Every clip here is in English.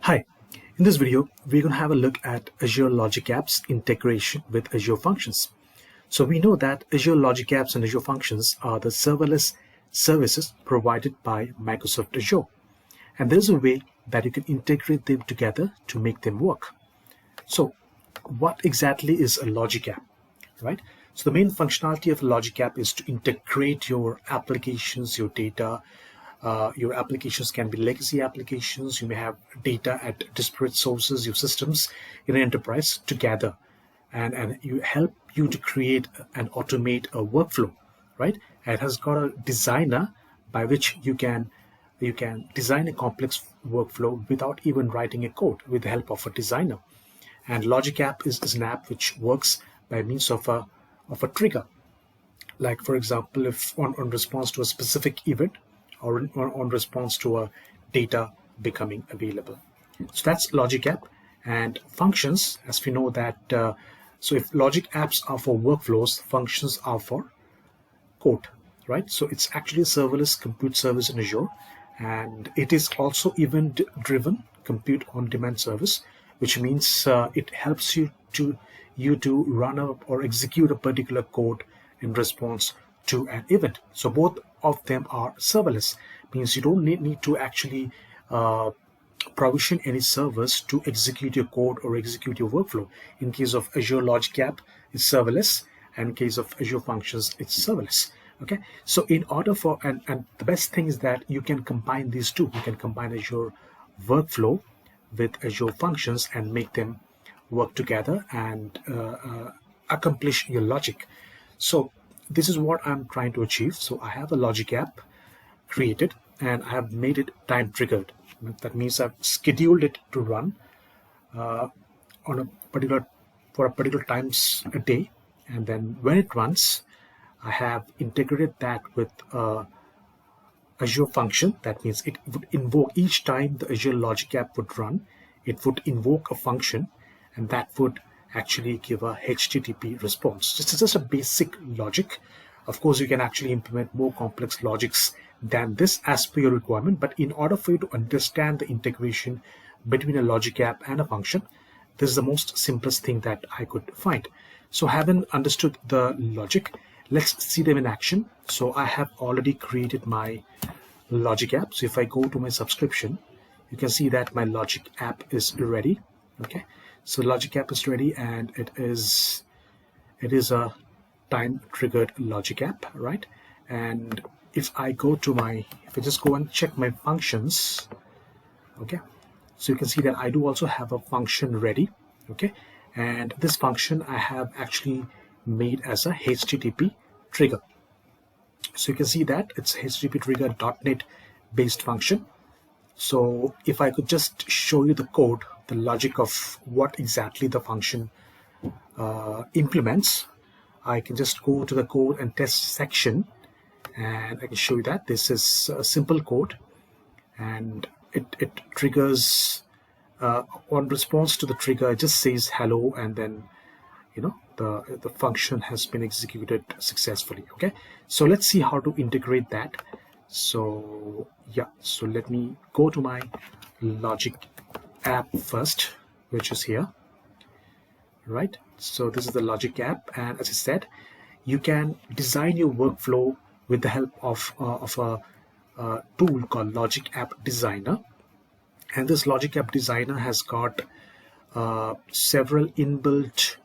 Hi, in this video, we're going to have a look at Azure Logic Apps integration with Azure Functions. So we know that Azure Logic Apps and Azure Functions are the serverless services provided by Microsoft Azure. And there's a way that you can integrate them together to make them work. So what exactly is a Logic App, right? So the main functionality of a Logic App is to integrate your applications, your data. Your applications can be legacy applications. You may have data at disparate sources, your systems in an enterprise together, and you help you to create and automate a workflow, right? And it has got a designer by which you can design a complex workflow without even writing a code with the help of a designer. And Logic App is an app which works by means of a trigger. Like for example, if on response to a specific event, or on response to a data becoming available. So that's Logic App. And functions, as we know that, so if Logic Apps are for workflows, functions are for code, right? So it's actually a serverless compute service in Azure, and it is also event-driven compute on-demand service, which means it helps you to run or execute a particular code in response to an event. So both of them are serverless, means you don't need to actually provision any servers to execute your code or execute your workflow. In case of Azure Logic App, it's serverless, and in case of Azure Functions, it's serverless. Okay, so in order for and the best thing is that you can combine these two. You can combine Azure Workflow with Azure Functions and make them work together and accomplish your logic. So this is what I'm trying to achieve. So I have a Logic App created and I have made it time triggered. That means I've scheduled it to run on a particular times a day, and then when it runs, I have integrated that with Azure Function. That means it would invoke each time the Azure Logic App would run. It would invoke a function, and that would actually give a HTTP response. This is just a basic logic. Of course, you can actually implement more complex logics than this as per your requirement. But in order for you to understand the integration between a Logic App and a function, this is the most simplest thing that I could find. So having understood the logic, let's see them in action. So I have already created my Logic App. So if I go to my subscription, you can see that my Logic App is ready. Okay. So Logic App is ready, and it is a time triggered Logic App, right? And if I just go and check my functions, okay, so you can see that I do also have a function ready, okay, and this function I have actually made as a HTTP trigger. So you can see that it's HTTP trigger .NET based function. So if I could just show you the code, the logic of what exactly the function implements, I can just go to the code and test section, and I can show you that this is a simple code, and it triggers on response to the trigger. It just says hello, and then the function has been executed successfully. Okay, so let's see how to integrate that. So yeah, so let me go to my Logic App first, which is here, right? So this is the Logic App, and as I said, you can design your workflow with the help of a tool called Logic App Designer. And this Logic App Designer has got several inbuilt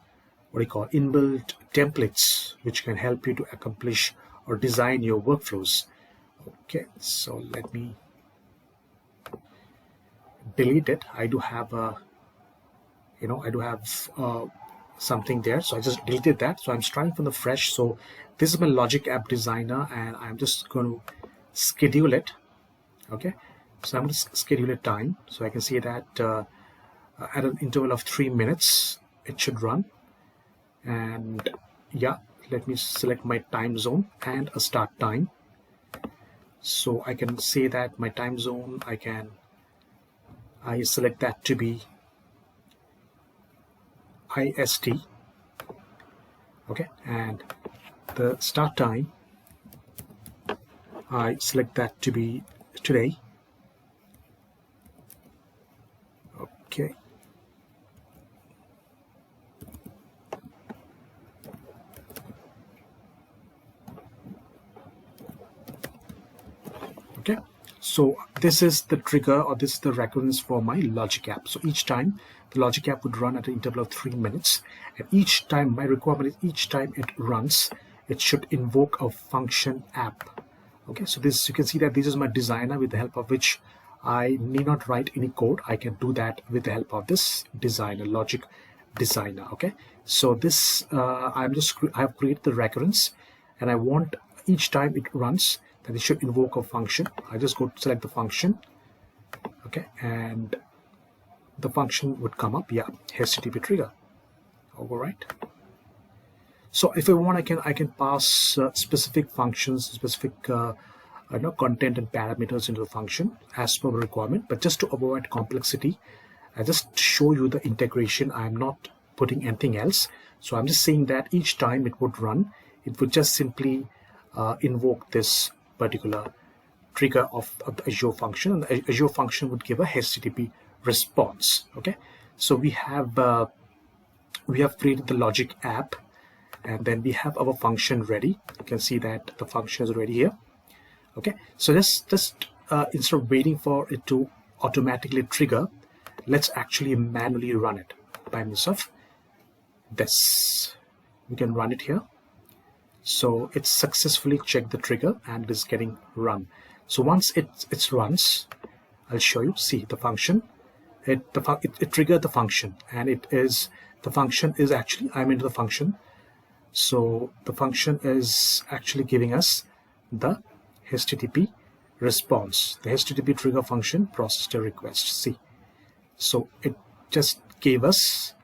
templates which can help you to accomplish or design your workflows. Okay, so let me delete it. I do have something there, so I just deleted that. So I'm starting from the fresh. So this is my Logic App Designer, and I'm just going to schedule it. Okay, so I'm going to schedule a time, so I can see that at an interval of 3 minutes it should run. And yeah, let me select my time zone and a start time. So I can say that my time zone, I select that to be IST. Okay, and the start time, I select that to be today. Okay. Okay, so this is the trigger, or this is the recurrence for my logic app. So each time the logic app would run at an interval of 3 minutes, and each time my requirement is each time it runs, it should invoke a function app. Okay, so this, you can see that this is my designer, with the help of which I need not write any code. I can do that with the help of this designer, logic designer. Okay, so this I have created the recurrence, and I want each time it runs that it should invoke a function. I just go to select the function. Okay, and the function would come up. Yeah, HTTP trigger. All right. So if I want, I can pass specific functions, specific content and parameters into the function as per the requirement. But just to avoid complexity, I just show you the integration. I'm not putting anything else. So I'm just saying that each time it would run, it would just simply invoke this particular trigger of the Azure function, and the Azure function would give a HTTP response. Okay, so we have created the logic app, and then we have our function ready. You can see that the function is ready here. Okay, so just instead of waiting for it to automatically trigger, let's actually manually run it by means of this. We can run it here. So it's successfully checked the trigger and it is getting run. So once it runs, I'll show you. See the function. It triggered the function, and the function is actually, I'm into the function. So the function is actually giving us the HTTP response. The HTTP trigger function processed a request. See, so it just gave us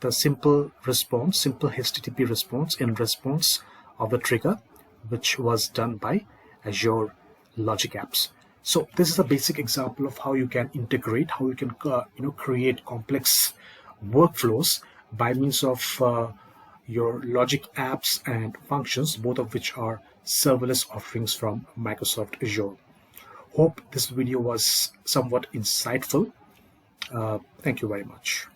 the simple response, simple HTTP response in response of the trigger, which was done by Azure Logic Apps. So this is a basic example of how you can integrate, how you can create complex workflows by means of your logic apps and functions, both of which are serverless offerings from Microsoft Azure. Hope this video was somewhat insightful. Thank you very much.